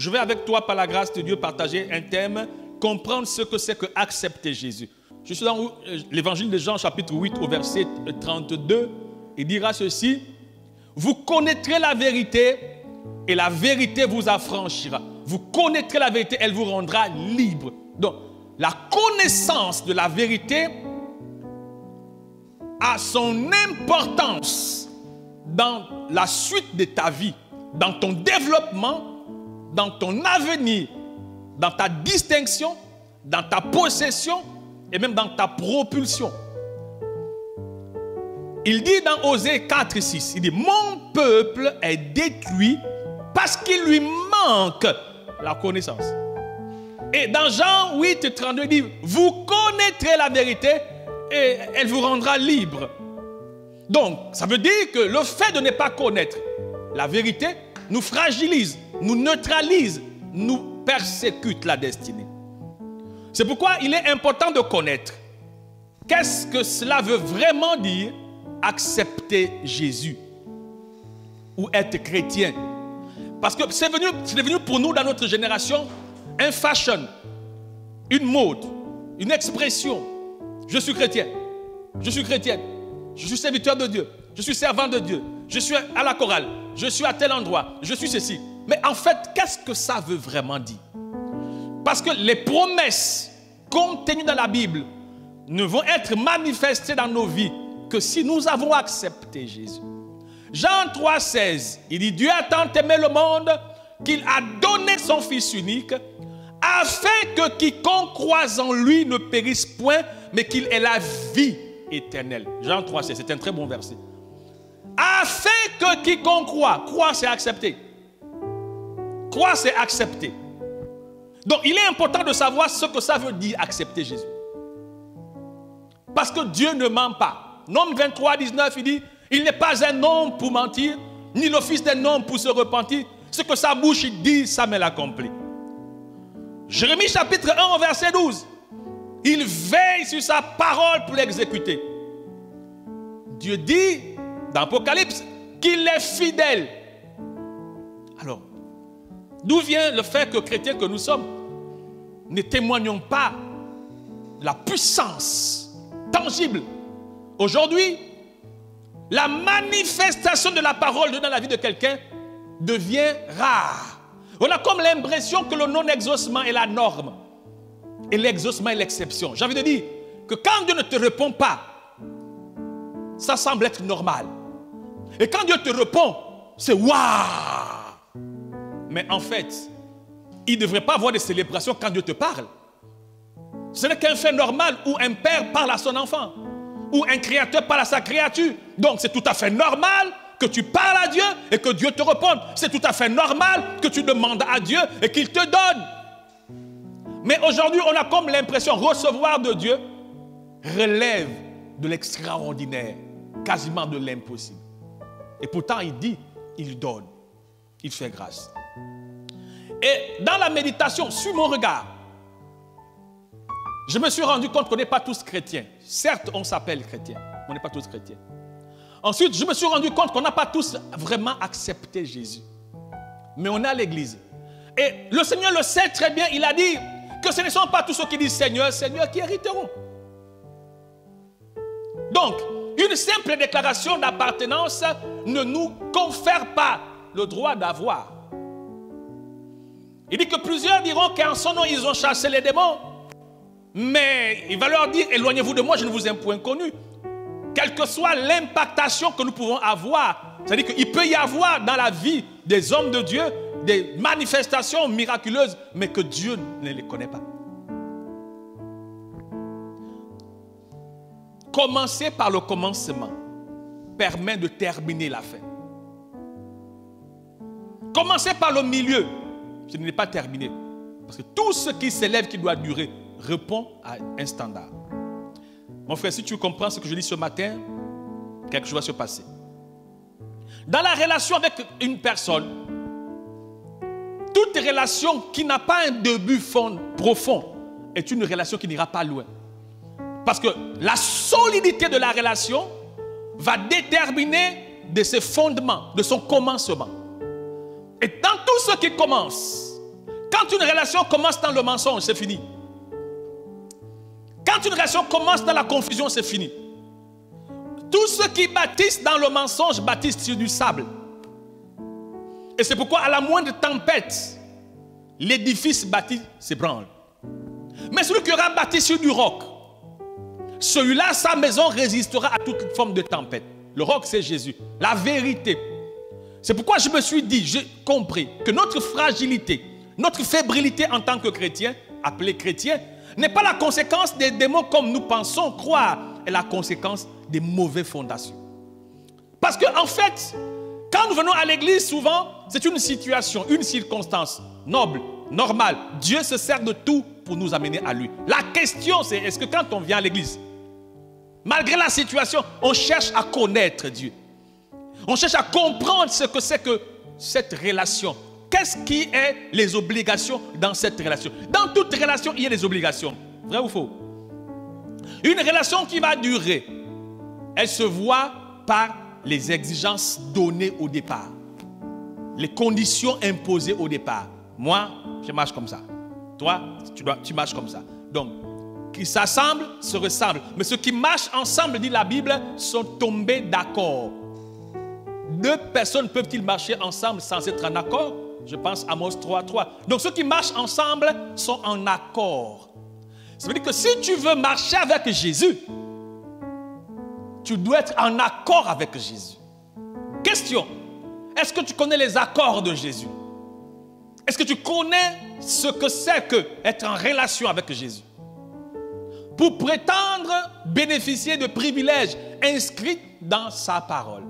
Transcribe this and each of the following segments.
je vais avec toi, par la grâce de Dieu, partager un thème, comprendre ce que c'est que accepter Jésus. Je suis dans l'évangile de Jean, chapitre 8, au verset 32. Il dira ceci: vous connaîtrez la vérité et la vérité vous affranchira. Vous connaîtrez la vérité, elle vous rendra libre. Donc, la connaissance de la vérité a son importance dans la suite de ta vie, dans ton développement, dans ton avenir, dans ta distinction, dans ta possession et même dans ta propulsion. Il dit dans Osée 4:6, il dit: mon peuple est détruit parce qu'il lui manque la connaissance. Et dans Jean 8:32, il dit: vous connaîtrez la vérité et elle vous rendra libre. Donc, ça veut dire que le fait de ne pas connaître la vérité nous fragilise, nous neutralise, nous persécute la destinée. C'est pourquoi il est important de connaître. Qu'est-ce que cela veut vraiment dire accepter Jésus ou être chrétien? Parce que c'est devenu pour nous dans notre génération un fashion, une mode, une expression. Je suis chrétien, je suis chrétienne, je suis serviteur de Dieu, je suis servant de Dieu, je suis à la chorale, je suis à tel endroit, je suis ceci. Mais en fait, qu'est-ce que ça veut vraiment dire? Parce que les promesses contenues dans la Bible ne vont être manifestées dans nos vies que si nous avons accepté Jésus. Jean 3,16, il dit: Dieu a tant aimé le monde qu'il a donné son Fils unique afin que quiconque croise en lui ne périsse point, mais qu'il ait la vie éternelle. Jean 3,16, c'est un très bon verset. Afin que quiconque croit, croire c'est accepter. Croire c'est accepter. Donc il est important de savoir ce que ça veut dire accepter Jésus. Parce que Dieu ne ment pas. Nombre 23, 19, il dit: il n'est pas un homme pour mentir, ni le fils d'un homme pour se repentir. Ce que sa bouche dit, ça me l'accomplit. Jérémie chapitre 1 au verset 12. Il veille sur sa parole pour l'exécuter. Dieu dit dans Apocalypse qu'il est fidèle. Alors, d'où vient le fait que chrétiens que nous sommes ne témoignons pas de la puissance tangible? Aujourd'hui, la manifestation de la parole dans la vie de quelqu'un devient rare. On a comme l'impression que le non-exaucement est la norme et l'exaucement est l'exception. J'ai envie de dire que quand Dieu ne te répond pas, ça semble être normal. Et quand Dieu te répond, c'est waouh! Mais en fait, il ne devrait pas avoir de célébration quand Dieu te parle. Ce n'est qu'un fait normal où un père parle à son enfant, où un créateur parle à sa créature. Donc c'est tout à fait normal que tu parles à Dieu et que Dieu te réponde. C'est tout à fait normal que tu demandes à Dieu et qu'il te donne. Mais aujourd'hui, on a comme l'impression que recevoir de Dieu relève de l'extraordinaire, quasiment de l'impossible. Et pourtant, il dit, il donne, il fait grâce. Et dans la méditation, sur mon regard, je me suis rendu compte qu'on n'est pas tous chrétiens. Certes, on s'appelle chrétien, mais on n'est pas tous chrétiens. Ensuite, je me suis rendu compte qu'on n'a pas tous vraiment accepté Jésus. Mais on est à l'église. Et le Seigneur le sait très bien, il a dit que ce ne sont pas tous ceux qui disent Seigneur, Seigneur qui hériteront. Donc, une simple déclaration d'appartenance ne nous confère pas le droit d'avoir. Il dit que plusieurs diront qu'en son nom ils ont chassé les démons. Mais il va leur dire: éloignez-vous de moi, je ne vous ai point connu. Quelle que soit l'impactation que nous pouvons avoir, c'est-à-dire qu'il peut y avoir dans la vie des hommes de Dieu des manifestations miraculeuses, mais que Dieu ne les connaît pas. Commencer par le commencement permet de terminer la fin. Commencer par le milieu, ce n'est pas terminé. Parce que tout ce qui s'élève, qui doit durer, répond à un standard. Mon frère, si tu comprends ce que je dis ce matin, quelque chose va se passer. Dans la relation avec une personne, toute relation qui n'a pas un début profond est une relation qui n'ira pas loin. Parce que la solidité de la relation va déterminer de ses fondements, de son commencement. Et dans tout ce qui commence, Quand une relation commence dans le mensonge, c'est fini. Quand une relation commence dans la confusion, c'est fini. Tous ceux qui bâtissent dans le mensonge bâtissent sur du sable. Et c'est pourquoi à la moindre tempête, l'édifice bâti s'ébranle. Mais celui qui aura bâti sur du roc, celui-là, sa maison résistera à toute forme de tempête. Le roc, c'est Jésus, la vérité. C'est pourquoi je me suis dit, j'ai compris que notre fragilité, notre fébrilité en tant que chrétien, appelé chrétien, n'est pas la conséquence des démons comme nous pensons croire, est la conséquence des mauvaises fondations. Parce qu'en fait, quand nous venons à l'église, souvent, c'est une situation, une circonstance noble, normale. Dieu se sert de tout pour nous amener à lui. La question, c'est est-ce que quand on vient à l'église, malgré la situation, on cherche à connaître Dieu. On cherche à comprendre ce que c'est que cette relation. Qu'est-ce qui est les obligations dans cette relation? Dans toute relation, il y a des obligations. Vrai ou faux? Une relation qui va durer, elle se voit par les exigences données au départ. Les conditions imposées au départ. Moi, je marche comme ça. Toi, tu marches comme ça. Donc, qui s'assemblent, se ressemblent. Mais ceux qui marchent ensemble, dit la Bible, sont tombés d'accord. Deux personnes peuvent-ils marcher ensemble sans être en accord? Je pense à Amos 3:3. Donc ceux qui marchent ensemble sont en accord. Ça veut dire que si tu veux marcher avec Jésus, tu dois être en accord avec Jésus. Question, est-ce que tu connais les accords de Jésus? Est-ce que tu connais ce que c'est que être en relation avec Jésus? Pour prétendre bénéficier de privilèges inscrits dans sa parole.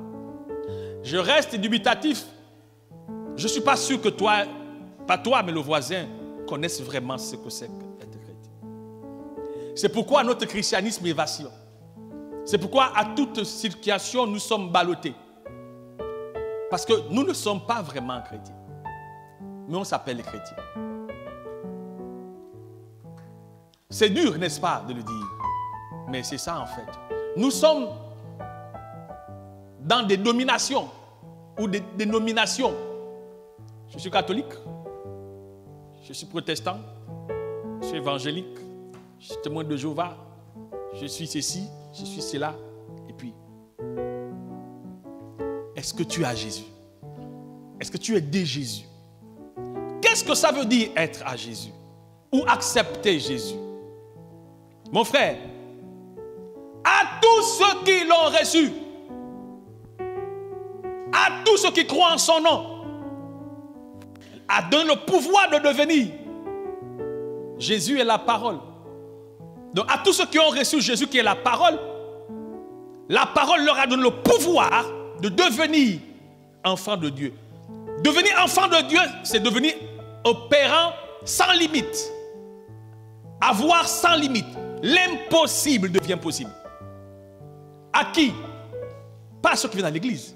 Je reste dubitatif. Je ne suis pas sûr que toi, pas toi, mais le voisin, connaisse vraiment ce que c'est qu'être chrétien. C'est pourquoi notre christianisme est vacillant. C'est pourquoi à toute situation, nous sommes ballottés. Parce que nous ne sommes pas vraiment chrétiens. Mais on s'appelle les chrétiens. C'est dur, n'est-ce pas, de le dire. Mais c'est ça en fait. Nous sommes dans des dominations ou des dénominations. Je suis catholique, je suis protestant, je suis évangélique, je suis témoin de Jéhovah, je suis ceci, je suis cela. Et puis, est-ce que tu as Jésus? Est-ce que tu es de Jésus? Qu'est-ce que ça veut dire être à Jésus? Ou accepter Jésus? Mon frère, à tous ceux qui l'ont reçu, à tous ceux qui croient en son nom, a donné le pouvoir de devenir. Jésus est la parole. Donc à tous ceux qui ont reçu Jésus qui est la parole leur a donné le pouvoir de devenir enfant de Dieu. Devenir enfant de Dieu, c'est devenir opérant sans limite. Avoir sans limite. L'impossible devient possible. À qui? Pas à ceux qui viennent à l'église.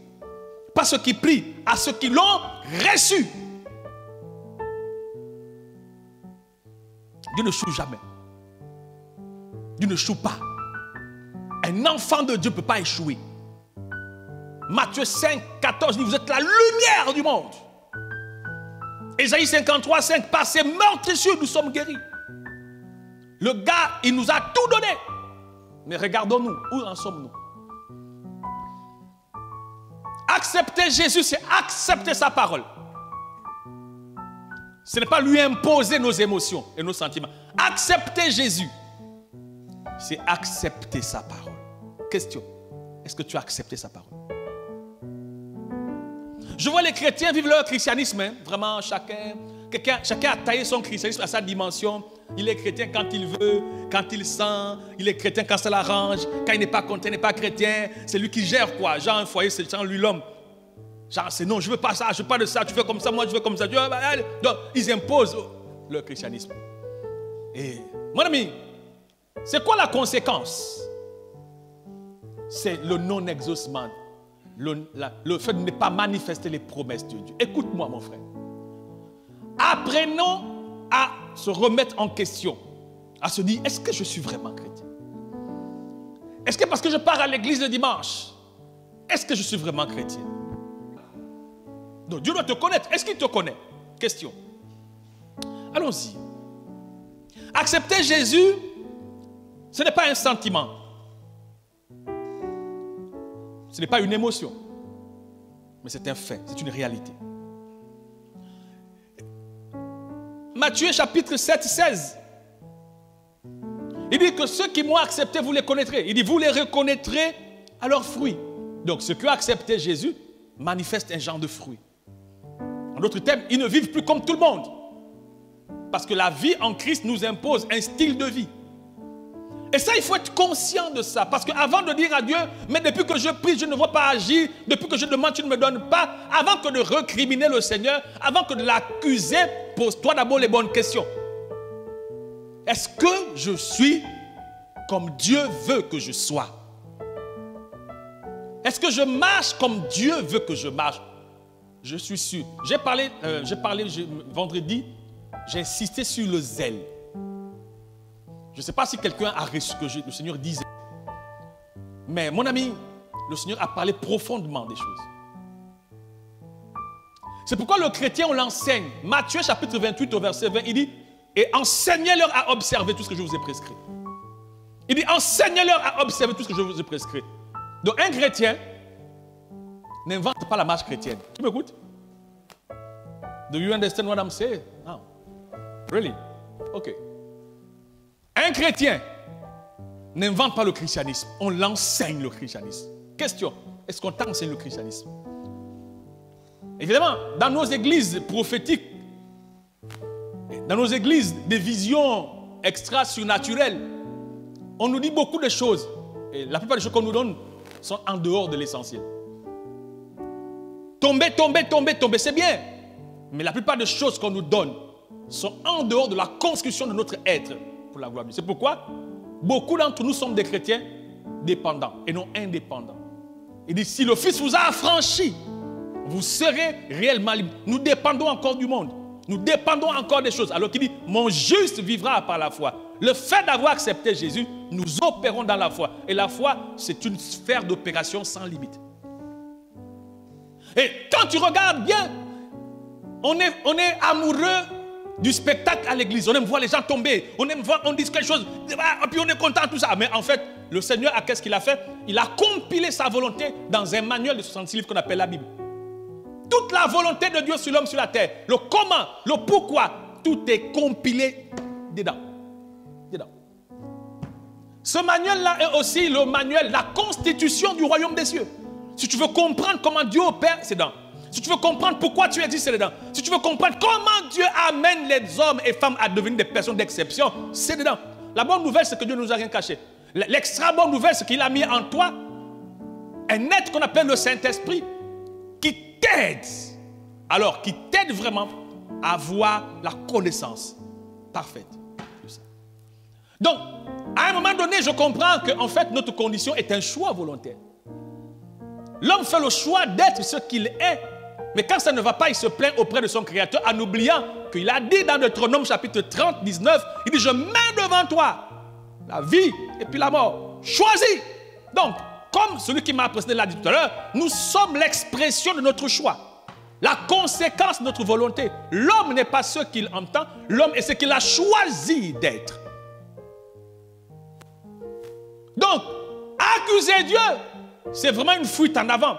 Pas à ceux qui prient, à ceux qui l'ont reçu. Dieu ne choue jamais. Dieu ne choue pas. Un enfant de Dieu ne peut pas échouer. Matthieu 5, 14 dit, vous êtes la lumière du monde. Ésaïe 53, 5, par ses meurtrissures, nous sommes guéris. Le gars, il nous a tout donné. Mais regardons-nous, où en sommes-nous? Accepter Jésus, c'est accepter sa parole. Ce n'est pas lui imposer nos émotions et nos sentiments. Accepter Jésus, c'est accepter sa parole. Question, est-ce que tu as accepté sa parole? Je vois les chrétiens vivre leur christianisme, hein. Vraiment, chacun a taillé son christianisme à sa dimension. Il est chrétien quand il veut, quand il sent. Il est chrétien quand ça l'arrange. Quand il n'est pas content, il n'est pas chrétien. C'est lui qui gère quoi. Genre un foyer, c'est lui l'homme. Genre c'est non, je ne veux pas ça, je ne veux pas de ça. Tu fais comme ça, moi je veux comme ça. Donc ils imposent leur christianisme. Et mon ami, c'est quoi la conséquence? C'est le non-exaucement. Le fait de ne pas manifester les promesses de Dieu. Écoute-moi mon frère. Apprenons à se remettre en question. À se dire, est-ce que je suis vraiment chrétien? Est-ce que parce que je pars à l'église le dimanche, est-ce que je suis vraiment chrétien? Donc Dieu doit te connaître. Est-ce qu'il te connaît? Question. Allons-y. Accepter Jésus, ce n'est pas un sentiment. Ce n'est pas une émotion. Mais c'est un fait, c'est une réalité. Matthieu chapitre 7, 16. Il dit que ceux qui m'ont accepté, vous les connaîtrez. Il dit, vous les reconnaîtrez à leurs fruits. Donc, ceux qui ont accepté Jésus manifestent un genre de fruit. En d'autres termes, ils ne vivent plus comme tout le monde. Parce que la vie en Christ nous impose un style de vie. Et ça, il faut être conscient de ça. Parce qu'avant de dire à Dieu, mais depuis que je prie, je ne vois pas agir, depuis que je demande, tu ne me donnes pas, avant que de recriminer le Seigneur, avant que de l'accuser, pose-toi d'abord les bonnes questions. Est-ce que je suis comme Dieu veut que je sois? Est-ce que je marche comme Dieu veut que je marche? Je suis sûr. J'ai parlé vendredi, j'ai insisté sur le zèle. Je ne sais pas si quelqu'un a reçu ce que le Seigneur disait. Mais mon ami, le Seigneur a parlé profondément des choses. C'est pourquoi le chrétien, on l'enseigne. Matthieu chapitre 28 au verset 20, il dit, et enseignez-leur à observer tout ce que je vous ai prescrit. Il dit, enseignez-leur à observer tout ce que je vous ai prescrit. Donc un chrétien n'invente pas la marche chrétienne. Tu m'écoutes? Do you understand what I'm saying? No. Really? Ok. Un chrétien n'invente pas le christianisme. On l'enseigne le christianisme. Question, est-ce qu'on t'enseigne le christianisme? Évidemment, dans nos églises prophétiques, dans nos églises de visions extra-surnaturelles, on nous dit beaucoup de choses. Et la plupart des choses qu'on nous donne sont en dehors de l'essentiel. Tomber, c'est bien. Mais la plupart des choses qu'on nous donne sont en dehors de la construction de notre être pour la gloire de Dieu. C'est pourquoi beaucoup d'entre nous sommes des chrétiens dépendants et non indépendants. Il dit, si le Fils vous a affranchi, vous serez réellement libre. Nous dépendons encore du monde. Nous dépendons encore des choses. Alors qu'il dit, mon juste vivra par la foi. Le fait d'avoir accepté Jésus, nous opérons dans la foi. Et la foi, c'est une sphère d'opération sans limite. Et quand tu regardes bien, on est amoureux du spectacle à l'église. On aime voir les gens tomber. On aime voir, on dit quelque chose. Et puis on est content, tout ça. Mais en fait, le Seigneur, qu'est-ce qu'il a fait? Il a compilé sa volonté dans un manuel de 66 livres qu'on appelle la Bible. Toute la volonté de Dieu sur l'homme, sur la terre. Le comment, le pourquoi, tout est compilé dedans. Ce manuel-là est aussi le manuel, la constitution du royaume des cieux. Si tu veux comprendre comment Dieu opère, c'est dedans. Si tu veux comprendre pourquoi tu existes, c'est dedans. Si tu veux comprendre comment Dieu amène les hommes et femmes à devenir des personnes d'exception, c'est dedans. La bonne nouvelle, c'est que Dieu ne nous a rien caché. L'extra bonne nouvelle, c'est qu'il a mis en toi un être qu'on appelle le Saint-Esprit qui t'aide. Alors, qui t'aide vraiment à avoir la connaissance parfaite de ça. Donc, à un moment donné, je comprends qu'en fait, notre condition est un choix volontaire. L'homme fait le choix d'être ce qu'il est. Mais quand ça ne va pas, il se plaint auprès de son Créateur en oubliant qu'il a dit dans Deutéronome chapitre 30, 19, il dit, je mets devant toi la vie et puis la mort. Choisis. Donc, comme celui qui m'a précédé l'a dit tout à l'heure, nous sommes l'expression de notre choix. La conséquence de notre volonté. L'homme n'est pas ce qu'il entend, l'homme est ce qu'il a choisi d'être. Donc, accuser Dieu, c'est vraiment une fuite en avant.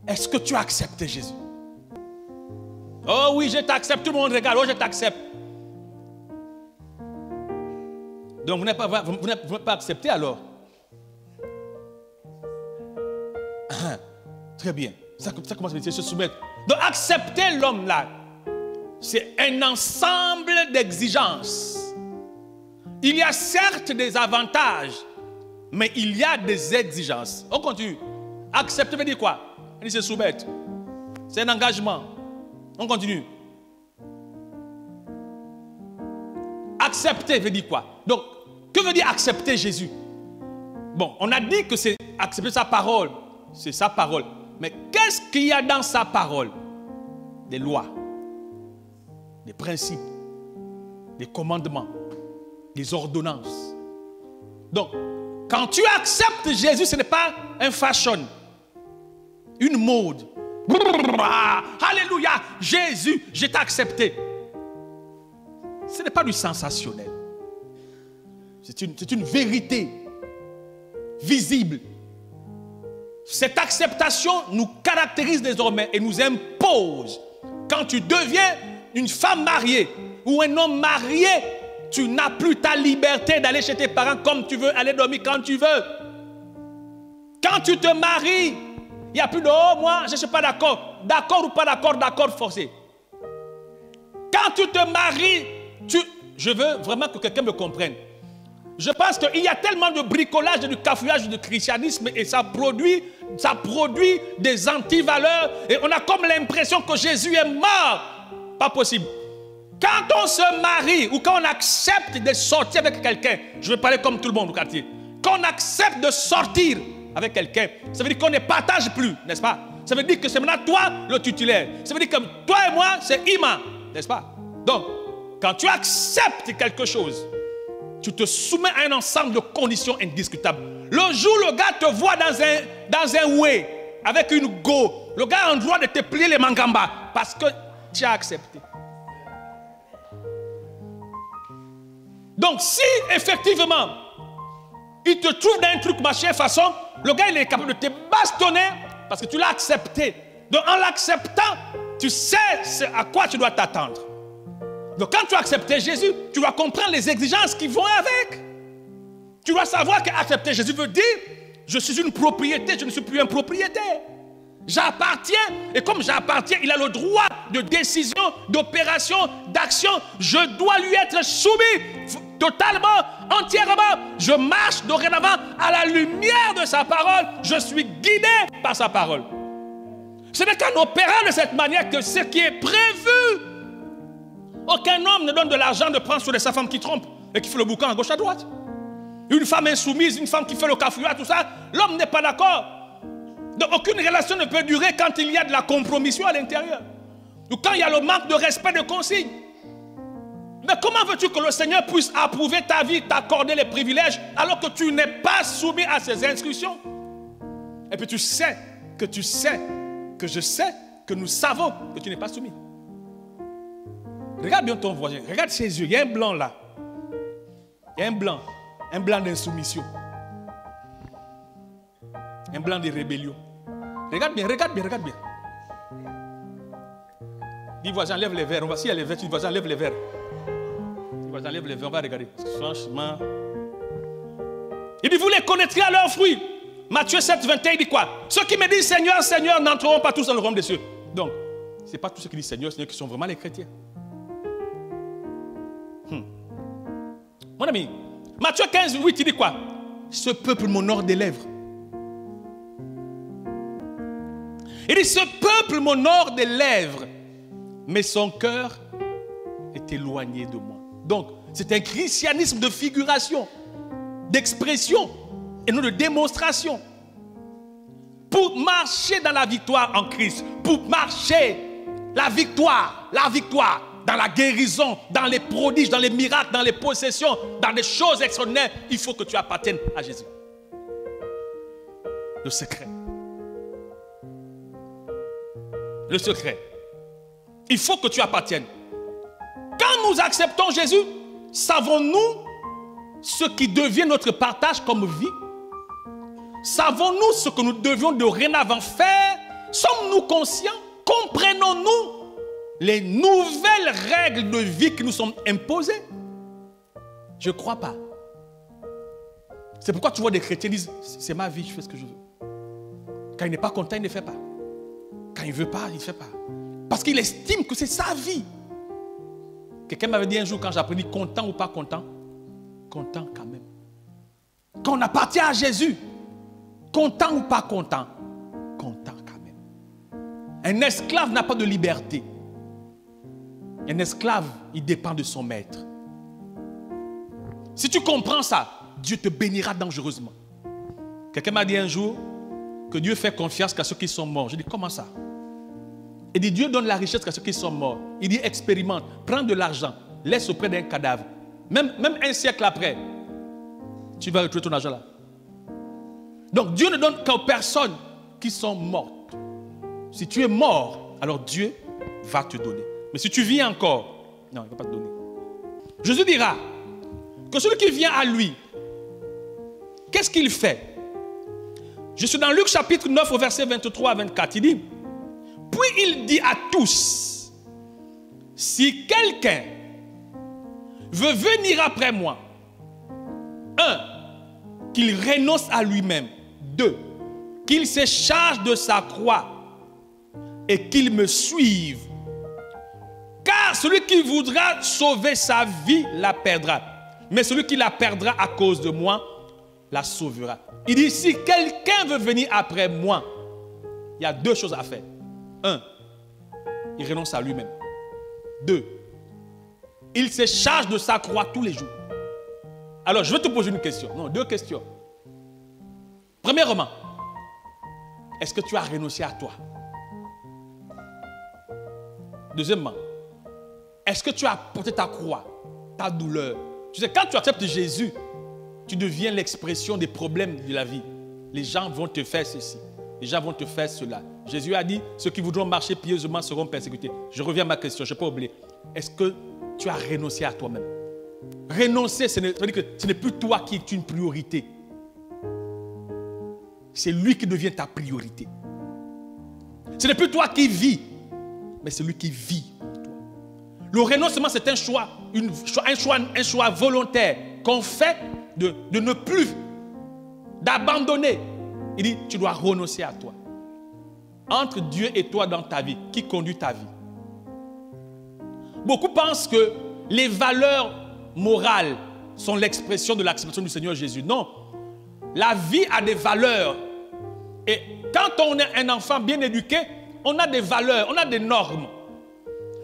Est-ce que tu as accepté Jésus? Oh oui, je t'accepte, tout le monde regarde, oh je t'accepte. Donc vous n'avez pas accepté alors? Très bien, ça commence à se soumettre. Donc accepter l'homme là, c'est un ensemble d'exigences. Il y a certes des avantages, mais il y a des exigences. On continue. Accepter veut dire quoi? Il se soumettre. C'est un engagement. On continue. Accepter veut dire quoi? Donc, que veut dire accepter Jésus? Bon, on a dit que c'est accepter sa parole. C'est sa parole. Mais qu'est-ce qu'il y a dans sa parole? Des lois, des principes, des commandements, des ordonnances. Donc, quand tu acceptes Jésus, ce n'est pas un fashion, une mode. Alléluia, Jésus, je t'ai accepté. Ce n'est pas du sensationnel. C'est une vérité visible. Cette acceptation nous caractérise désormais et nous impose. Quand tu deviens une femme mariée ou un homme marié, tu n'as plus ta liberté d'aller chez tes parents comme tu veux, aller dormir quand tu veux. Quand tu te maries, il n'y a plus de « oh, moi, je ne suis pas d'accord ». D'accord ou pas d'accord, d'accord forcé. Quand tu te maries, je veux vraiment que quelqu'un me comprenne. Je pense qu'il y a tellement de bricolage et de cafouillage du christianisme et ça produit des antivaleurs et on a comme l'impression que Jésus est mort. Pas possible. Quand on se marie ou quand on accepte de sortir avec quelqu'un, je vais parler comme tout le monde au quartier, quand on accepte de sortir avec quelqu'un, ça veut dire qu'on ne partage plus, n'est-ce pas? Ça veut dire que c'est maintenant toi le titulaire. Ça veut dire que toi et moi, c'est Ima, n'est-ce pas? Donc, quand tu acceptes quelque chose, tu te soumets à un ensemble de conditions indiscutables. Le jour où le gars te voit dans un way, avec une go, le gars a le droit de te plier les mangamba parce que tu as accepté. Donc, si effectivement, il te trouve dans un truc machin façon, le gars il est capable de te bastonner parce que tu l'as accepté. Donc, en l'acceptant, tu sais à quoi tu dois t'attendre. Donc quand tu as accepté Jésus, tu dois comprendre les exigences qui vont avec. Tu dois savoir qu'accepter Jésus veut dire, je suis une propriété, je ne suis plus un propriétaire. J'appartiens, et comme j'appartiens, il a le droit de décision, d'opération, d'action. Je dois lui être soumis totalement, entièrement. Je marche dorénavant à la lumière de sa parole. Je suis guidé par sa parole. Ce n'est qu'en opérant de cette manière que ce qui est prévu. Aucun homme ne donne de l'argent de prendre sur sa femme qui trompe et qui fait le boucan à gauche à droite. Une femme insoumise, une femme qui fait le cafouillage, tout ça, l'homme n'est pas d'accord. Donc aucune relation ne peut durer quand il y a de la compromission à l'intérieur. Ou quand il y a le manque de respect de consignes. Mais comment veux-tu que le Seigneur puisse approuver ta vie, t'accorder les privilèges alors que tu n'es pas soumis à ses instructions? Et puis tu sais, que je sais, que nous savons que tu n'es pas soumis. Regarde bien ton voisin, regarde ses yeux, il y a un blanc là. Il y a un blanc d'insoumission. Un blanc de rébellion. Regarde bien. Dis voisin, lève les verres. On va s'il y a les verres, dis voisin, lève les verres. Dis voisin, lève les verres, on va regarder. Franchement. Il dit, vous les connaîtrez à leurs fruits. Matthieu 7, 21, il dit quoi? Ceux qui me disent Seigneur, Seigneur, n'entreront pas tous dans le royaume des cieux. Donc, ce n'est pas tous ceux qui disent Seigneur, Seigneur qui sont vraiment les chrétiens. Mon ami, Matthieu 15, 8, il dit quoi? Ce peuple m'honore des lèvres. Il dit, ce peuple m'honore des lèvres, mais son cœur est éloigné de moi. Donc, c'est un christianisme de figuration, d'expression, et non de démonstration. Pour marcher dans la victoire en Christ, pour marcher la victoire, dans la guérison, dans les prodiges, dans les miracles, dans les possessions, dans les choses extraordinaires, il faut que tu appartiennes à Jésus. Le secret. Le secret. Il faut que tu appartiennes. Quand nous acceptons Jésus, savons-nous ce qui devient notre partage comme vie? Savons-nous ce que nous devions dorénavant faire? Sommes-nous conscients? Comprenons-nous les nouvelles règles de vie qui nous sont imposées? Je ne crois pas. C'est pourquoi tu vois des chrétiens disent, c'est ma vie, je fais ce que je veux. Quand il n'est pas content, il ne fait pas. Quand il ne veut pas, il ne fait pas. Parce qu'il estime que c'est sa vie. Quelqu'un m'avait dit un jour quand j'ai appris content ou pas content, content quand même. Quand on appartient à Jésus, content ou pas content, content quand même. Un esclave n'a pas de liberté. Un esclave, il dépend de son maître. Si tu comprends ça, Dieu te bénira dangereusement. Quelqu'un m'a dit un jour que Dieu fait confiance qu'à ceux qui sont morts. Je dis, comment ça? Il dit, Dieu donne la richesse qu'à ceux qui sont morts. Il dit, expérimente, prends de l'argent, laisse auprès d'un cadavre. Même un siècle après, tu vas retrouver ton argent là. Donc Dieu ne donne qu'aux personnes qui sont mortes. Si tu es mort, alors Dieu va te donner. Mais si tu vis encore, non, il ne va pas te donner. Jésus dira que celui qui vient à lui, qu'est-ce qu'il fait? Je suis dans Luc chapitre 9 au verset 23 à 24. Il dit, puis il dit à tous, si quelqu'un veut venir après moi, 1, qu'il renonce à lui-même. 2, qu'il se charge de sa croix et qu'il me suive. Car celui qui voudra sauver sa vie la perdra. Mais celui qui la perdra à cause de moi la sauvera. Il dit, si quelqu'un veut venir après moi, il y a 2 choses à faire. 1, il renonce à lui-même. 2, il se charge de sa croix tous les jours. Alors, je vais te poser une question. Non, 2 questions. Premièrement, est-ce que tu as renoncé à toi? Deuxièmement, est-ce que tu as porté ta croix, ta douleur? Tu sais, quand tu acceptes Jésus, tu deviens l'expression des problèmes de la vie. Les gens vont te faire ceci. Les gens vont te faire cela. Jésus a dit, ceux qui voudront marcher pieusement seront persécutés. Je reviens à ma question, je n'ai pas oublié. Est-ce que tu as renoncé à toi-même? Renoncer, ça veut dire que ce n'est plus toi qui es une priorité. C'est lui qui devient ta priorité. Ce n'est plus toi qui vis, mais c'est lui qui vit en toi. Le renoncement, c'est un choix, un choix volontaire qu'on fait de ne plus, d'abandonner. Il dit, tu dois renoncer à toi. Entre Dieu et toi dans ta vie, qui conduit ta vie? Beaucoup pensent que les valeurs morales sont l'expression de l'acceptation du Seigneur Jésus. Non. La vie a des valeurs. Et quand on est un enfant bien éduqué, on a des valeurs, on a des normes.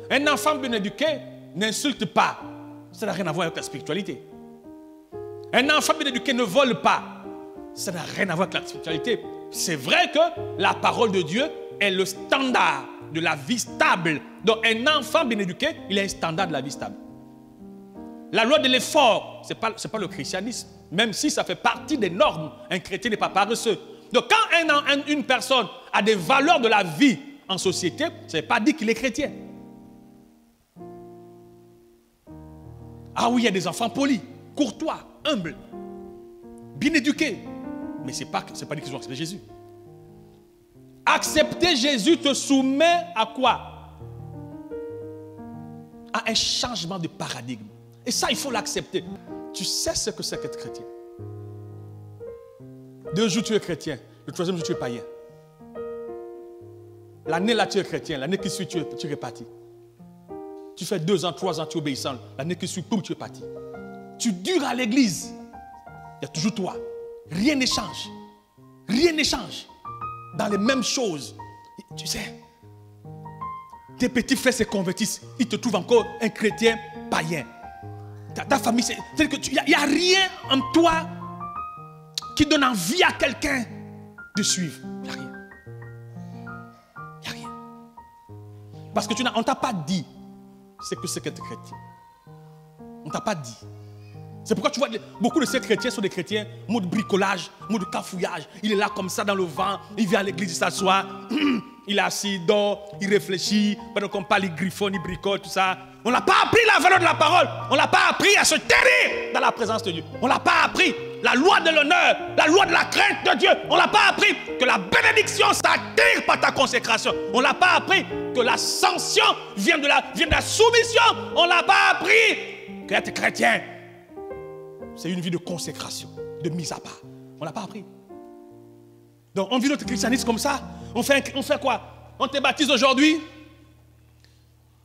Un enfant bien éduqué n'insulte pas. Ça n'a rien à voir avec la spiritualité. Un enfant bien éduqué ne vole pas. Ça n'a rien à voir avec la spiritualité. C'est vrai que la parole de Dieu est le standard de la vie stable. Donc un enfant bien éduqué, il a un standard de la vie stable. La loi de l'effort, ce n'est pas le christianisme. Même si ça fait partie des normes, un chrétien n'est pas paresseux. Donc quand une personne a des valeurs de la vie en société, ça ne veut pas dire qu'il est chrétien. Ah oui, il y a des enfants polis, courtois, humbles, bien éduqués. Mais ce n'est pas dire qu'ils ont accepté Jésus. Accepter Jésus te soumet à quoi? À un changement de paradigme. Et ça, il faut l'accepter. Tu sais ce que c'est qu'être chrétien. 2 jours, tu es chrétien. Le 3e jour, tu es païen. L'année là, tu es chrétien. L'année qui suit, tu es parti. Tu fais 2 ans, 3 ans, tu es obéissant. L'année qui suit, boum, tu es parti. Tu dures à l'église. Il y a toujours toi. Rien ne change. Rien ne change. Dans les mêmes choses. Tu sais, tes petits frères se convertissent. Ils te trouvent encore un chrétien païen. Ta famille, c'est-à-dire qu'il n'y a rien en toi qui donne envie à quelqu'un de suivre. Il n'y a rien. Il n'y a rien. Parce que on ne t'a pas dit ce que c'est qu'être chrétien. On ne t'a pas dit. C'est pourquoi tu vois, beaucoup de ces chrétiens sont des chrétiens, mode bricolage, mode cafouillage. Il est là comme ça dans le vent, il vient à l'église, il s'assoit, il est assis, il dort, il réfléchit, pendant qu'on parle, il griffonne, il bricole, tout ça. On n'a pas appris la valeur de la parole. On n'a pas appris à se taire dans la présence de Dieu. On n'a pas appris la loi de l'honneur, la loi de la crainte de Dieu. On n'a pas appris que la bénédiction s'attire par ta consécration. On n'a pas appris que la sanction vient de la soumission. On n'a pas appris qu'être chrétien, c'est une vie de consécration, de mise à part. On n'a pas appris. Donc on vit notre christianisme comme ça. On fait quoi? On te baptise aujourd'hui.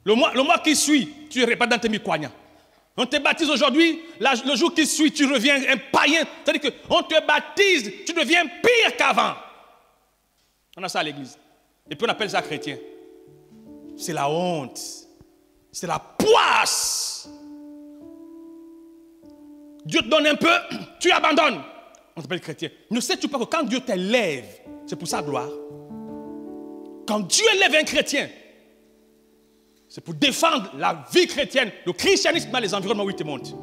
Le mois qui suit, tu ne pas dans tes miquoignats. On te baptise aujourd'hui, le jour qui suit, tu reviens un païen. C'est-à-dire qu'on te baptise, tu deviens pire qu'avant. On a ça à l'église. Et puis on appelle ça chrétien. C'est la honte. C'est la poisse. Dieu te donne un peu, tu abandonnes. On s'appelle chrétien. Ne sais-tu pas que quand Dieu t'élève, c'est pour sa gloire. Quand Dieu élève un chrétien, c'est pour défendre la vie chrétienne, le christianisme dans les environnements où il te monte.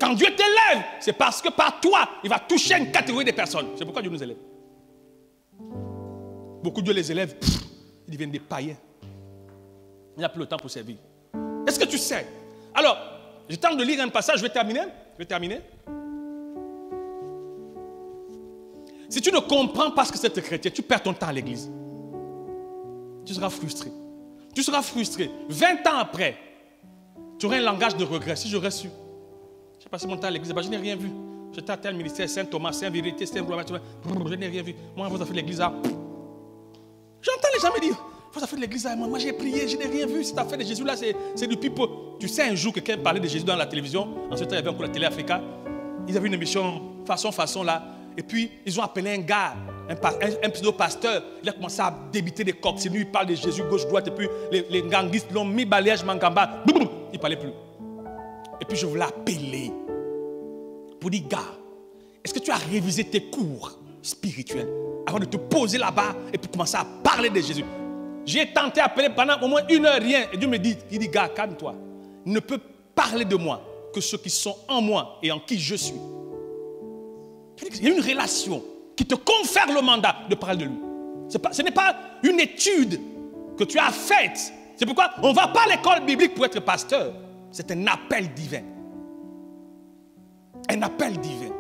Quand Dieu t'élève, c'est parce que par toi, il va toucher une catégorie de personnes. C'est pourquoi Dieu nous élève. Beaucoup de Dieu les élève, ils deviennent des païens. Il n'y a plus le temps pour servir. Est-ce que tu sais? Alors, J'ai le temps de lire un passage, je vais terminer. Si tu ne comprends pas ce que c'est être chrétien, tu perds ton temps à l'église. Tu seras frustré. Tu seras frustré. 20 ans après, tu auras un langage de regret. Si j'aurais su, j'ai passé mon temps à l'église, je n'ai rien vu. J'étais à tel ministère, Saint-Thomas, Saint-Vérité, Saint-Gloire, je n'ai rien vu. Moi, vous avez fait l'église, j'entends les gens me dire, vous avez fait l'église, moi j'ai prié, je n'ai rien vu. Cette affaire de Jésus là, c'est du pipeau. Tu sais, un jour, quelqu'un parlait de Jésus dans la télévision. En ce temps, il y avait encore la télé Africa. Ils avaient une émission façon là. Et puis, ils ont appelé un gars, un pseudo-pasteur. Il a commencé à débiter des coccinelles. Il parle de Jésus gauche-droite. Et puis, les ganguistes l'ont mis balayage, mangamba. Il ne parlait plus. Et puis, je voulais appeler pour dire, gars, est-ce que tu as révisé tes cours spirituels avant de te poser là-bas et puis commencer à parler de Jésus? J'ai tenté d'appeler pendant au moins 1 heure, rien. Et Dieu me dit, gars, calme-toi. Il ne peut parler de moi que ceux qui sont en moi et en qui je suis. Il y a une relation qui te confère le mandat de parler de lui. Ce n'est pas une étude que tu as faite. C'est pourquoi on ne va pas à l'école biblique pour être pasteur. C'est un appel divin. Un appel divin.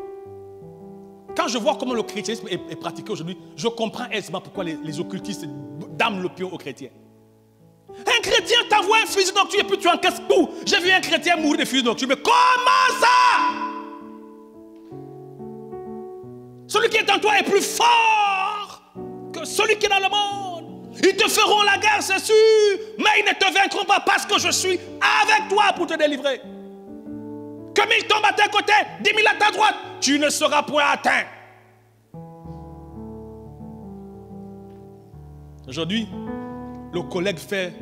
Quand je vois comment le chrétienisme est pratiqué aujourd'hui, je comprends aisément pourquoi les occultistes dament le pion aux chrétiens. Un chrétien t'envoie un fusil nocturne et puis tu encaisses tout. J'ai vu un chrétien mourir de fusil nocturne. Mais comment ça? Celui qui est en toi est plus fort que celui qui est dans le monde. Ils te feront la guerre, c'est sûr, mais ils ne te vaincront pas parce que je suis avec toi pour te délivrer. Que 1000 tombent à tes côtés, 10 000 à ta droite, tu ne seras point atteint. Aujourd'hui, le collègue fait,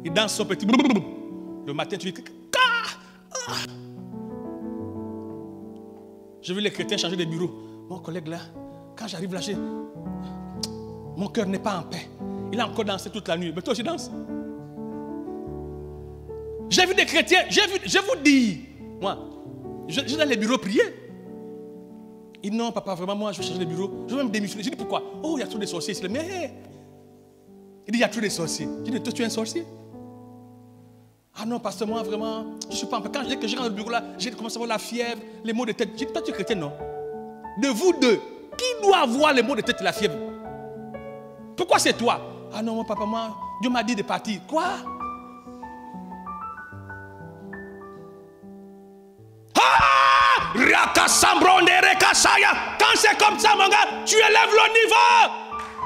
il danse son petit blablabla. Le matin, tu dis, j'ai vu les chrétiens changer de bureau. Mon collègue là, quand j'arrive là, mon cœur n'est pas en paix. Il a encore dansé toute la nuit. Mais toi aussi danse. J'ai vu des chrétiens, je vous dis, moi, je vais dans les bureaux prier. Il dit non, papa, vraiment, moi, je vais changer de bureau. Je vais même démissionner. Je dis pourquoi? Oh, il y a trop de sorciers ici. Mais il dit il y a trop de sorciers. Je dis toi, tu es un sorcier? Ah non, pasteur, moi, vraiment, je ne suis pas en paix. Quand je dis que je rentre dans le bureau là, j'ai commencé à avoir la fièvre, les maux de tête. Je dis toi, tu es chrétien, non? De vous deux, qui doit avoir les maux de tête et la fièvre? Pourquoi c'est toi? Ah non, mon papa, moi, Dieu m'a dit de partir. Quoi? Ah! Quand c'est comme ça, mon gars, tu élèves le niveau.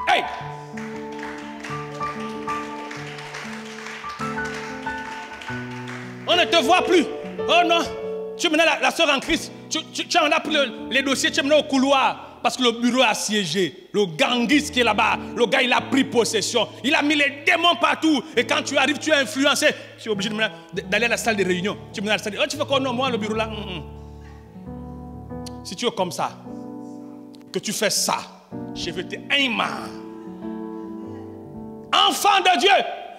Hey! On ne te voit plus. Oh non, tu es maintenant la soeur en Christ. Tu en as pris les dossiers, tu es maintenant au couloir. Parce que le bureau a siégé. Le ganguiste qui est là-bas, le gars, il a pris possession. Il a mis les démons partout. Et quand tu arrives, tu es influencé. Tu es obligé d'aller à la salle de réunion. Tu es dans la salle de... Oh, tu fais quoi? Non, moi, le bureau là. Si tu es comme ça, que tu fais ça, je vais te aimer. Enfant de Dieu,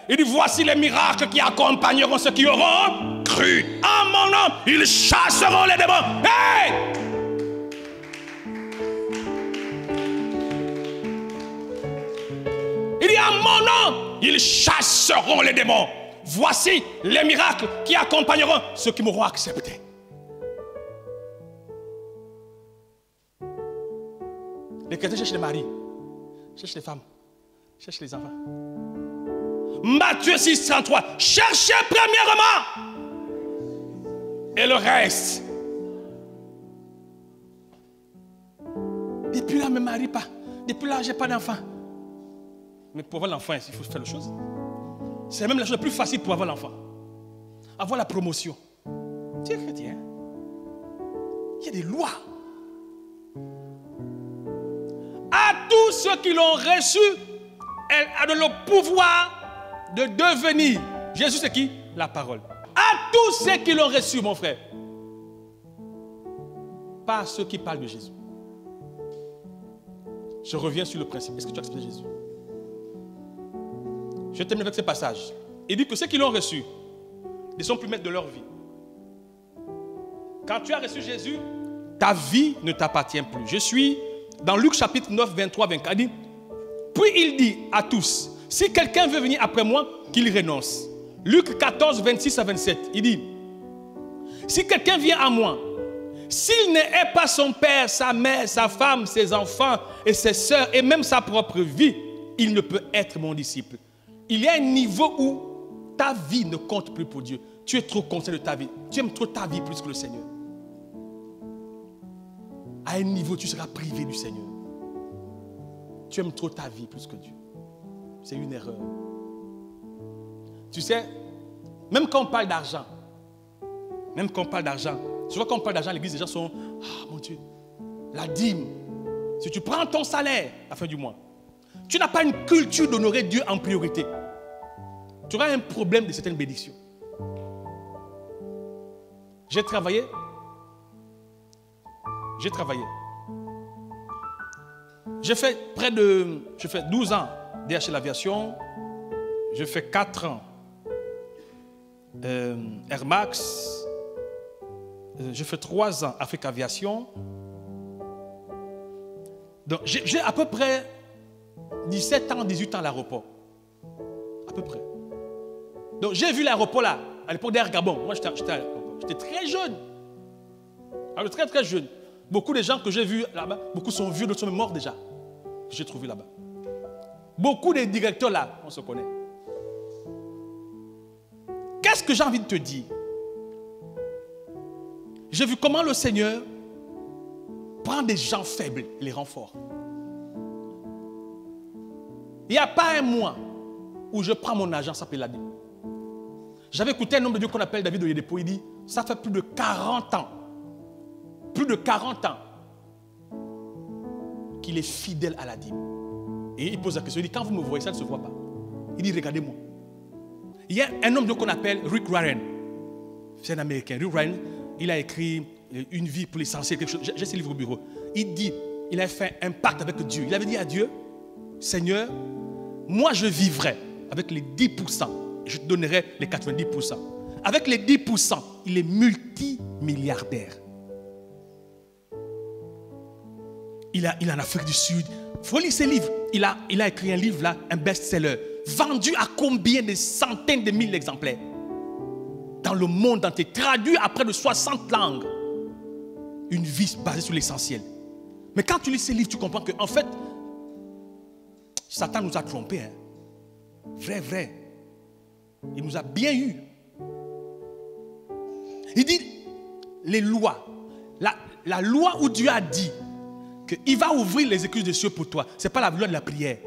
il dit voici les miracles qui accompagneront ceux qui auront cru. En mon nom, ils chasseront les démons. Hey! Il dit en mon nom, ils chasseront les démons. Voici les miracles qui accompagneront ceux qui m'auront accepté. Les chrétiens cherchent les maris, cherchent les femmes, cherchent les enfants. Matthieu 6, 33. Cherchez premièrement et le reste. Depuis là, je ne me marie pas. Depuis là, je n'ai pas d'enfant. Mais pour avoir l'enfant, il faut faire les choses. C'est même la chose la plus facile pour avoir l'enfant. Avoir la promotion. Tu es chrétien. Il y a des lois. À tous ceux qui l'ont reçu, elle a donné le pouvoir de devenir. Jésus, c'est qui? La parole. À tous ceux qui l'ont reçu, mon frère. Pas à ceux qui parlent de Jésus. Je reviens sur le principe. Est-ce que tu acceptes Jésus? Je termine avec ce passage. Il dit que ceux qui l'ont reçu ne sont plus maîtres de leur vie. Quand tu as reçu Jésus, ta vie ne t'appartient plus. Je suis dans Luc chapitre 9, 23, 24. Il dit, puis il dit à tous, si quelqu'un veut venir après moi, qu'il renonce. Luc 14, 26 à 27. Il dit, Si quelqu'un vient à moi, s'il n'est pas son père, sa mère, sa femme, ses enfants et ses soeurs et même sa propre vie, il ne peut être mon disciple. Il y a un niveau où ta vie ne compte plus pour Dieu. Tu es trop conscient de ta vie. Tu aimes trop ta vie plus que le Seigneur. À un niveau, tu seras privé du Seigneur. Tu aimes trop ta vie plus que Dieu. C'est une erreur. Tu sais, même quand on parle d'argent, tu vois quand on parle d'argent à l'église, les gens sont, ah mon Dieu, la dîme. Si tu prends ton salaire à la fin du mois, tu n'as pas une culture d'honorer Dieu en priorité. Tu auras un problème de certaines bénédictions. J'ai travaillé. J'ai fait 12 ans DHL L'Aviation. J'ai fait 4 ans Air Max. J'ai fait 3 ans Afrique Aviation. Donc j'ai à peu près 17 ans, 18 ans à l'aéroport. À peu près. Donc j'ai vu l'aéroport là, à l'époque d'Air Gabon. Moi j'étais à l'aéroport. J'étais très jeune. Alors très très jeune. Beaucoup de gens que j'ai vus là-bas, beaucoup sont vieux, d'autres sont morts déjà. J'ai trouvé là-bas. Beaucoup de directeurs là, on se connaît. Qu'est-ce que j'ai envie de te dire? J'ai vu comment le Seigneur prend des gens faibles et les rend forts. Il n'y a pas un mois où je prends mon argent, ça s'appelle la dîme. J'avais écouté un homme de Dieu qu'on appelle David Oyedepo. Il dit, ça fait plus de 40 ans. Plus de 40 ans qu'il est fidèle à la dîme. Et il pose la question, il dit, quand vous me voyez, ça ne se voit pas. Il dit, regardez-moi. Il y a un homme de Dieu qu'on appelle Rick Warren. C'est un Américain. Rick Warren, il a écrit Une vie pour l'essentiel, quelque chose. J'ai ce livre au bureau. Il dit, il a fait un pacte avec Dieu. Il avait dit à Dieu, Seigneur, moi je vivrai avec les 10%. Je te donnerai les 90%. Avec les 10%, il est multimilliardaire. Il est en Afrique du Sud. Il faut lire ses livres. Il a écrit un livre là, un best-seller. Vendu à combien de centaines de mille exemplaires dans le monde entier. Traduit à près de 60 langues. Une vie basée sur l'essentiel. Mais quand tu lis ces livres, tu comprends qu'en fait, Satan nous a trompés. Hein. Vrai. Il nous a bien eu. Il dit, les lois. La loi où Dieu a dit qu'il va ouvrir les écluses des cieux pour toi. Ce n'est pas la loi de la prière.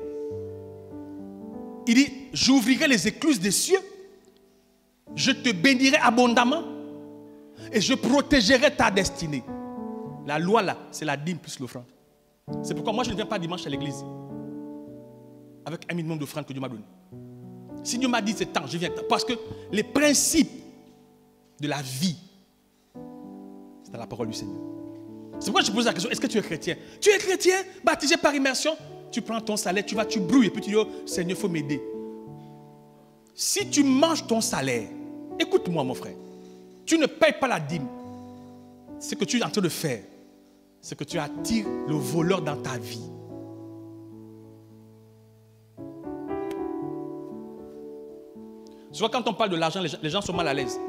Il dit, j'ouvrirai les écluses des cieux. Je te bénirai abondamment. Et je protégerai ta destinée. La loi là, c'est la dîme plus l'offrande. C'est pourquoi moi je ne viens pas dimanche à l'église. Avec un minimum d'offrande que Dieu m'a donné. Si Dieu m'a dit c'est temps, je viens. Parce que les principes de la vie, c'est dans la parole du Seigneur. C'est pourquoi je pose la question, est-ce que tu es chrétien? Tu es chrétien, baptisé par immersion, tu prends ton salaire, tu brouilles et puis tu dis, oh, Seigneur, il faut m'aider. Si tu manges ton salaire, écoute-moi mon frère, tu ne payes pas la dîme. Ce que tu es en train de faire, c'est que tu attires le voleur dans ta vie. Tu vois, quand on parle de l'argent, les gens sont mal à l'aise.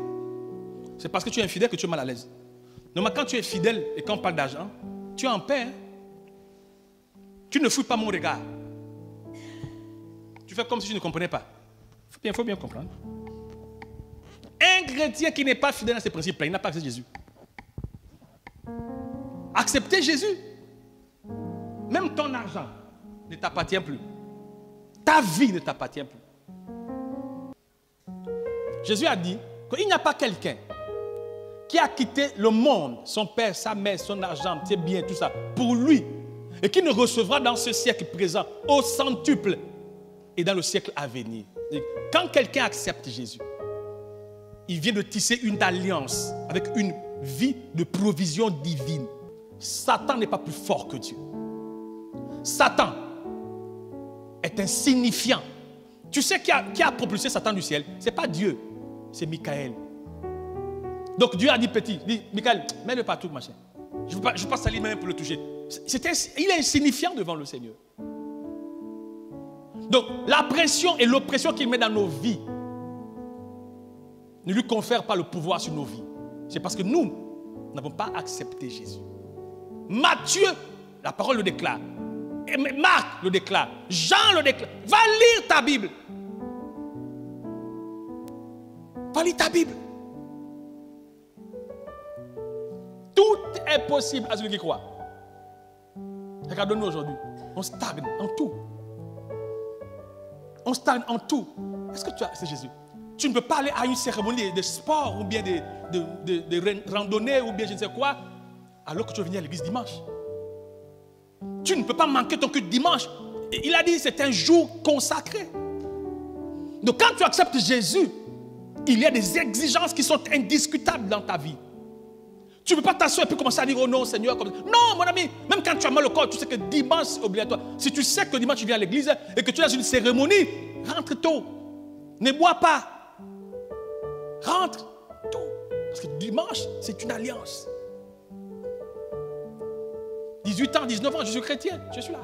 C'est parce que tu es infidèle que tu es mal à l'aise. Normalement, quand tu es fidèle et quand on parle d'argent, tu es en paix. Hein? Tu ne fouilles pas mon regard. Tu fais comme si tu ne comprenais pas. Il faut bien comprendre. Un chrétien qui n'est pas fidèle à ses principes, il n'a pas accepté Jésus. Accepter Jésus. Même ton argent ne t'appartient plus. Ta vie ne t'appartient plus. Jésus a dit qu'il n'y a pas quelqu'un qui a quitté le monde, son père, sa mère, son argent, ses biens, tout ça, pour lui, et qui ne recevra dans ce siècle présent au centuple et dans le siècle à venir. Quand quelqu'un accepte Jésus, il vient de tisser une alliance avec une vie de provision divine. Satan n'est pas plus fort que Dieu. Satan est insignifiant. Tu sais qui a propulsé Satan du ciel? Ce n'est pas Dieu, c'est Michael. Donc Dieu a dit petit, dit Michael, mets-le partout, machin. Je ne veux pas salir même pour le toucher. Il est insignifiant devant le Seigneur. Donc la pression et l'oppression qu'il met dans nos vies ne lui confère pas le pouvoir sur nos vies. C'est parce que nous n'avons pas accepté Jésus. Matthieu, la parole le déclare. Et Marc le déclare. Jean le déclare. Va lire ta Bible. Va lire ta Bible. Tout est possible à celui qui croit. Regarde-nous aujourd'hui. On stagne en tout. On stagne en tout. Est-ce que tu as... C'est Jésus. Tu ne peux pas aller à une cérémonie de sport ou bien de randonnée ou bien je ne sais quoi alors que tu veux venir à l'église dimanche. Tu ne peux pas manquer ton culte dimanche. Il a dit que c'est un jour consacré. Donc quand tu acceptes Jésus, il y a des exigences qui sont indiscutables dans ta vie. Tu ne peux pas t'asseoir et puis commencer à dire oh non Seigneur. Comme... Non mon ami, même quand tu as mal au corps, tu sais que dimanche c'est obligatoire. Si tu sais que dimanche tu viens à l'église et que tu es dans une cérémonie, rentre tôt. Ne bois pas. Rentre tôt. Parce que dimanche, c'est une alliance. 18 ans, 19 ans, je suis chrétien, je suis là.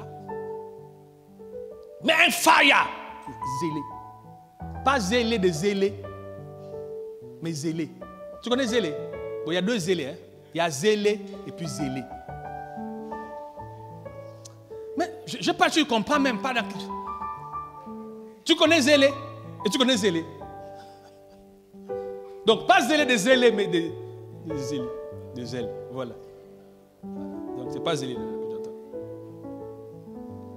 Mais un fire, zélé. Pas zélé de zélé, mais zélé. Tu connais zélé? Bon, il y a deux zélés. Hein? Il y a zélé et puis zélé. Mais je ne sais pas, tu ne comprends même pas. Tu connais zélé et tu connais zélé. Donc, pas zélé de zélé, mais de zélé. De zèle, voilà. Donc, ce n'est pas zélé que j'entends.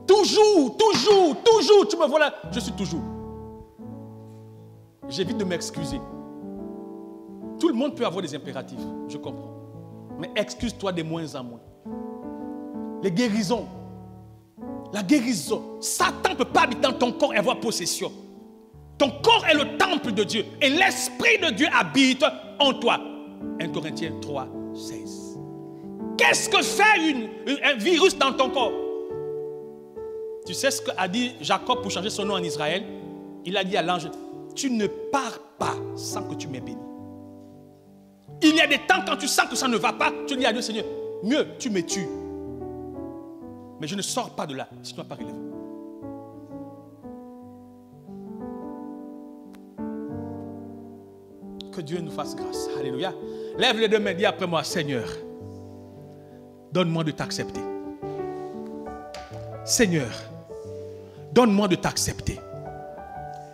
Toujours, toujours, toujours, tu me vois là, je suis toujours. J'évite de m'excuser. Tout le monde peut avoir des impératifs, je comprends. Mais excuse-toi de moins en moins. Les guérisons. La guérison. Satan ne peut pas habiter dans ton corps et avoir possession. Ton corps est le temple de Dieu. Et l'Esprit de Dieu habite en toi. 1 Corinthiens 3, 16. Qu'est-ce que fait un virus dans ton corps? Tu sais ce qu'a dit Jacob pour changer son nom en Israël? Il a dit à l'ange, tu ne pars pas sans que tu m'aies béni. Il y a des temps quand tu sens que ça ne va pas, tu dis à Dieu, Seigneur, mieux, tu me tues. Mais je ne sors pas de là si tu n'as pas relevé. Que Dieu nous fasse grâce. Alléluia. Lève les deux mains, dis après moi, Seigneur, donne-moi de t'accepter. Seigneur, donne-moi de t'accepter.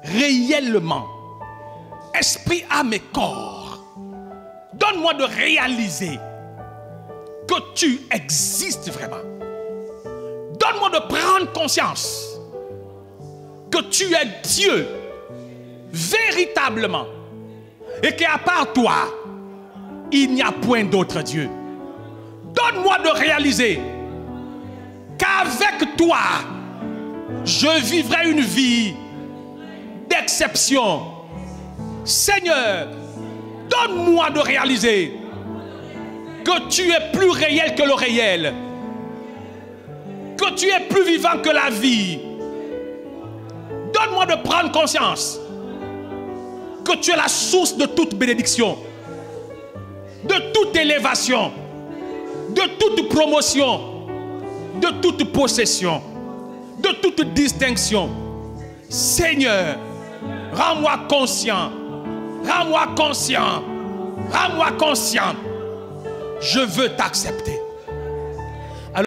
Réellement, esprit, âme et corps. Donne-moi de réaliser que tu existes vraiment. Donne-moi de prendre conscience que tu es Dieu véritablement et qu'à part toi, il n'y a point d'autre Dieu. Donne-moi de réaliser qu'avec toi, je vivrai une vie d'exception. Seigneur, donne-moi de réaliser que tu es plus réel que le réel, que tu es plus vivant que la vie. Donne-moi de prendre conscience que tu es la source de toute bénédiction, de toute élévation, de toute promotion, de toute possession, de toute distinction. Seigneur, rends-moi conscient, rends-moi conscient, rends-moi conscient. Je veux t'accepter.